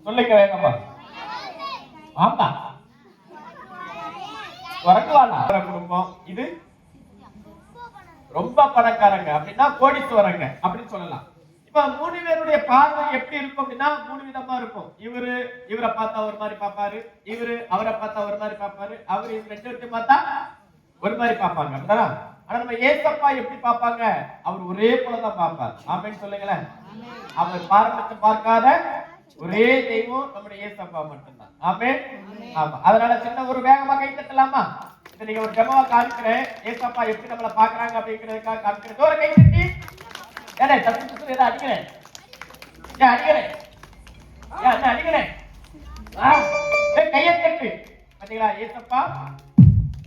சொல்லுங்க வேகமா. ஆமா, குரங்குவாளா குடும்பம் இது ரொம்ப பணக்காரங்க அப்படின்னா கோடீஸ்வரங்க அப்படின்னு சொல்லலாம். இப்ப 3 பேருடைய பார்வை எப்படி இருக்கும் அப்படின்னா 3 விதமா இருக்கும். இவரை பார்த்தா ஒரு மாதிரி பார்ப்பாரு, அவரை பார்த்தா ஒரு மாதிரி பார்ப்பாரு, இவங்க 2 பேர்த்தையும் பார்த்தா ஒரு மாதிரி பார்ப்பாங்க. அப்படிதானா? ஆனா நம்ம ஏசப்பா எப்படி பார்ப்பாங்க? அவர் ஒரே போலதான் பார்ப்பார். ஆமென் சொல்லுங்களேன். அவர் பாரபட்சம் பார்க்காத ஒரே தெய்வம் நம்முடைய ஏசப்பா மட்டும்தான். ஆமென். ஆமா, அதனால சின்ன ஒரு வேகமா கை தட்டலாமா? இதை நீங்க ஒரு டெமோவா காமிக்கிறேன். ஏசப்பா எப்படி நம்மள பாக்குறாங்க அப்படிங்கிறதுக்காக காமிக்கிறேன். ஒரு கை தட்டி. ஏடே தப்பு ஏதோ அடிக்கிறேன். ஏன் அடிக்கிறேன்? ஏன் அடிக்கிறேன்? கையை தட்டு. பாத்தீங்களா, ஏசப்பா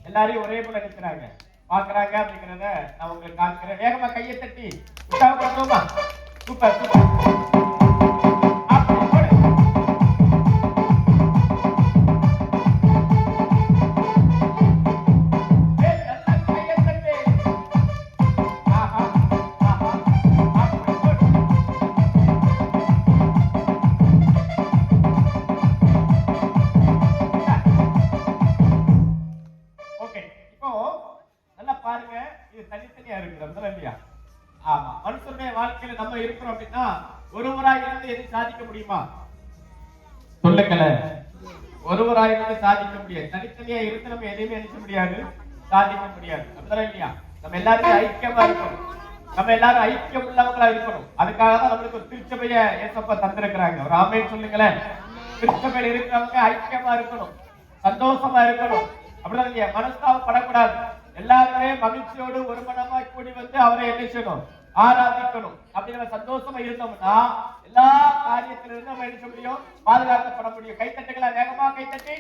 எல்லாரையும் ஒரே போல நிற்கிறாங்க, பாக்குறாங்க அப்படிங்கிறத நான் உங்களுக்கு காமிக்கிறேன். வேகமா கையை தட்டி உற்சாகப்படுத்துவோமா? Super super. பாருங்க, இது தனித்தனியா இருக்குது இல்லையா? ஆமா, மனுஷனுடைய வாழ்க்கையில நம்ம இருக்கிறோம் அப்படின்னா ஒருவராய் இருந்து எது சாதிக்க முடியுமா? சொல்லுங்கள. ஒருவராய் இருந்து சாதிக்க முடியாது. தனித்தனியா இருந்து நம்ம எதையுமே நினைக்க முடியாது, சாதிக்க முடியாது. அப்படிதான் இல்லையா? நம்ம எல்லாருமே ஐக்கியமா இருக்கணும். நம்ம எல்லாரும் ஐக்கியம் உள்ளவங்களா இருக்கணும். அதுக்காக தான் நம்மளுக்கு ஒரு திருச்சபையை ஏசப்பா தந்திருக்கிறாங்க. ஒரு ஆமென் சொல்லுங்களேன். திருச்சபையில் இருக்கிறவங்க ஐக்கியமா இருக்கணும், சந்தோஷமா இருக்கணும். அப்படிதான் இல்லையா? மனஸ்தாபப்படக்கூடாது. எல்லாருமே மகிழ்ச்சியோடு ஒரு மனமாய் கூடி வந்து அவரை என்ன செய்யணும்? ஆராதிக்கணும். அப்படி நம்ம சந்தோஷமா இருந்தோம்னா எல்லா காரியத்திலிருந்து நம்ம என்ன முடியும்? பாதுகாக்கப்பட முடியும். கைத்தட்டுகளை வேகமா கைத்தட்டி.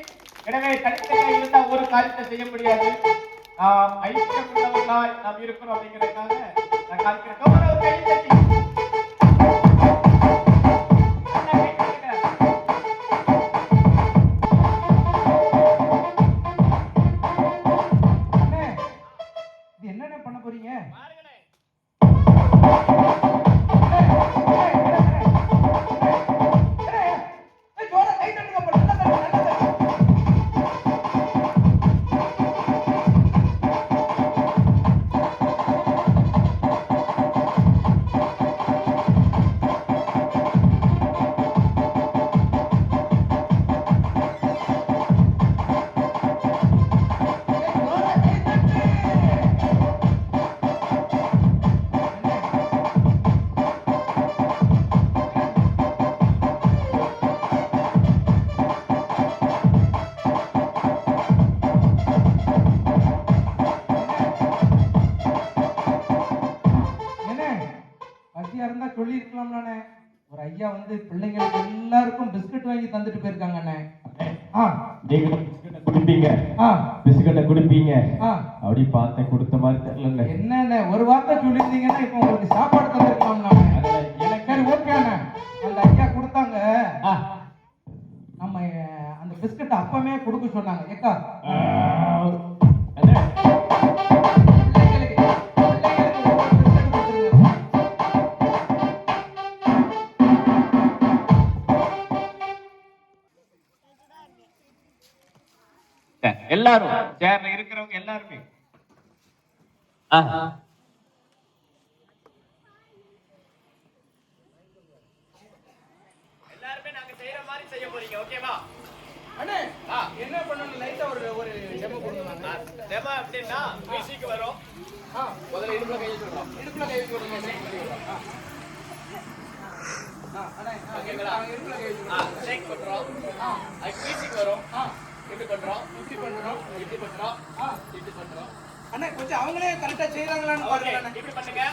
எனவே தனித்தனியாக இருந்தா ஒரு காரியத்தை செய்ய முடியாது. ஐக்கியம் உள்ளவர்களாய் நாம் இருக்கிறோம் அப்படிங்கிறதுக்காக நான் காமிக்கிறேன். கைத்தட்டி என்னென்ன பண்ண போறீங்க? சொல்லி இருக்கலாம்லானே. ஒரு ஐயா வந்து பிள்ளைங்களுக்கு எல்லாருக்கும் பிஸ்கட் வாங்கி தந்துட்டு போயிருக்காங்க அண்ணே. நீங்க பிஸ்கட்டை குடிப்பீங்க, பிஸ்கட்டை குடிப்பீங்க அப்படி பார்த்தேன், கொடுத்த மாதிரி தெரியல. என்னண்ணே ஒரு வார்த்தை சொல்லியிருந்தீங்கன்னா இப்போ உங்களுக்கு சாப்பாடு தந்துருக்கலாம்ல. எனக்கு ஓகே அண்ணே. அந்த ஐயா கொடுத்தாங்க, நம்ம அந்த பிஸ்கட்டை அப்பமே கொடுக்க சொன்னாங்க. ஏக்கா எல்லாரும் சேர்ல இருக்கிறவங்க எல்லாருமே நாங்க செய்யற மாதிரி செய்ய போறீங்க. ஓகேவா அண்ணே? என்ன பண்ணணும்? லைட்டா ஒரு டெமோ கொடுங்க. டெமோ அப்படின்னா மியூசிக் வரும். முதல்ல இடுப்புல கை வச்சுறோம். இடுப்புல கை வச்சுறோம். ஷேக் பண்ணிடுறோம். அண்ணே ஓகேங்களா? இடுப்புல கை வச்சுறோம். ஷேக் பண்றோம். அது மியூசிக் வரும். இப்படி பண்றோம், இப்படி பண்றோம், இப்படி பண்றோம், இப்படி பண்றோம். அண்ணா கொஞ்சம் அவங்களே கரெக்டா செய்றாங்களான்னு பாருங்க. இப்படி பண்ணுங்க.